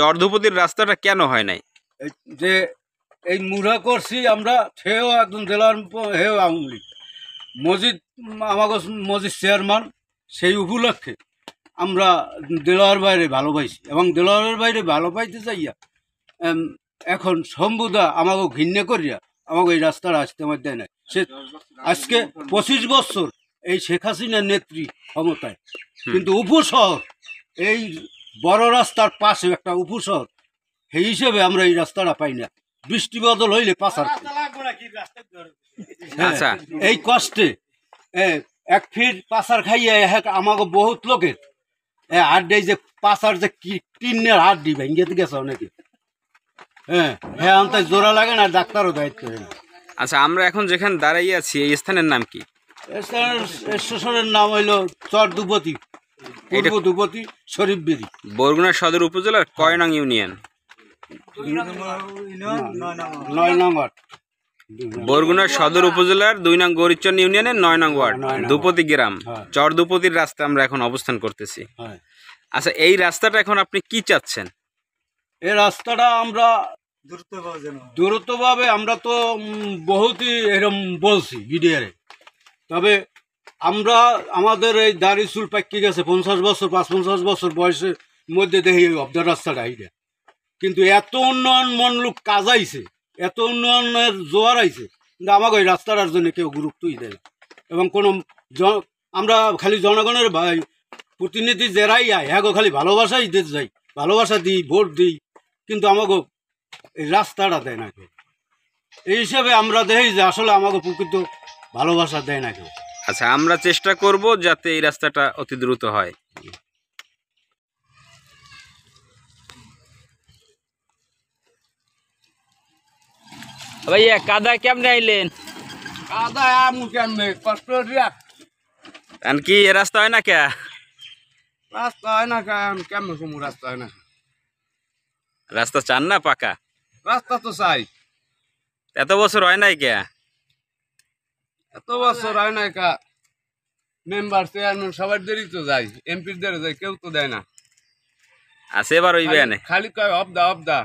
চরধুপতির রাস্তাটা কেন হয় নাই? যে এই মুড়া করছি আমরা, সেও একজন জেলার হেও আওয়ামী লীগ মসজিদ, আমাকে মসজিদ চেয়ারম্যান, সেই উপলক্ষে আমরা দেলোয়ার বাইরে ভালো পাইছি এবং দেলোয়ারের বাইরে ভালো পাইতে চাইয়া এখন শম্ভুদা আমাকে ঘৃণা করিয়া আমাকে এই রাস্তাটা আসতে আমার দেয় না। সে আজকে 25 বছর এই শেখ হাসিনার নেত্রী ক্ষমতায়, কিন্তু উপশহর এই বড় রাস্তার পাশে একটা উপশহর, সেই হিসেবে আমরা এই রাস্তাটা পাই না। বৃষ্টি বদল হইলে পাচার, আচ্ছা, এই কষ্টে 1 ফিট পাচার খাইয়া আমাকে বহুত লোকের হাড্ডি, যে পাচার যে টিনের হাড্ডি ভেঙে গেছে অনেকে, হ্যাঁ তাই জোড়া লাগে না, ডাক্তারও দায়িত্ব। আচ্ছা, আমরা এখন যেখানে দাঁড়াইয়ে আছি এই স্থানের নাম কি? স্টেশনের নাম হইল চরধুপতি, পূর্বধুপতি শরীফবেদি, বরগুনা সদর উপজেলার কয় নং ইউনিয়ন? 9 নং ওয়ার্ড। বরগুনা সদর উপজেলার 2 নং গরিচন ইউনিয়নের 9 নং ওয়ার্ড, ধুপতি গ্রাম, চরধুপতির রাস্তা আমরা এখন অবস্থান করতেছি। আচ্ছা, এই রাস্তাটা এখন আপনি কি চাচ্ছেন? এই রাস্তাটা আমরা দ্রুতভাবে, আমরা তো বহুতই এরকম বলছি মিডিয়ারে, তবে আমরা আমাদের এই দাড়ি চুল পাকি গেছে 50 বছর 55 বছর বয়সের মধ্যে দেখি অবদার রাস্তাটা এইটা, কিন্তু এত উন্নয়ন মনলুক কাজ আইছে, এত উন্নয়নের জোয়ার আইছে, কিন্তু আমাকে ওই রাস্তাটার জন্য কেউ গুরুত্বই দেয় না। এবং কোনো আমরা খালি জনগণের প্রতিনিধি যারাই আয় হ্যাঁ খালি ভালোবাসাই দিতে যাই, ভালোবাসা দিই, ভোট দিই, কিন্তু আমাকে এই রাস্তাটা দেয় না কেউ। এই হিসাবে আমরা দেখি যে আসলে আমাকে প্রকৃত ভালোবাসা দেয় না কেউ। আচ্ছা, আমরা চেষ্টা করব যাতে এই রাস্তাটা অতি দ্রুত হয়। ভাইয়া, কাদা কেমনে আইলেন? কাদা আমু কেমনে কষ্ট দিয়া কি এ রাস্তা হয় না? কে রাস্তা হয় না কেমন কমু, রাস্তা হয় না। রাস্তা চান না পাকা? রাস্তা তো চাই। এত বছর হয় নাই কে? এত বছর হয় নাই কা, মেম্বার চেয়ারম্যান সবার দেরি তো যাই, এমপির দেরে যায়, কেউ তো দেয় না। আছে এবার হইবে না, খালি কয় অবদা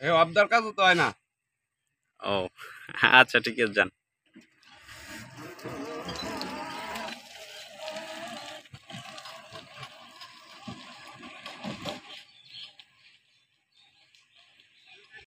এই অবদার কাজও তো হয় না। ও আচ্ছা, ঠিক আছে, যান।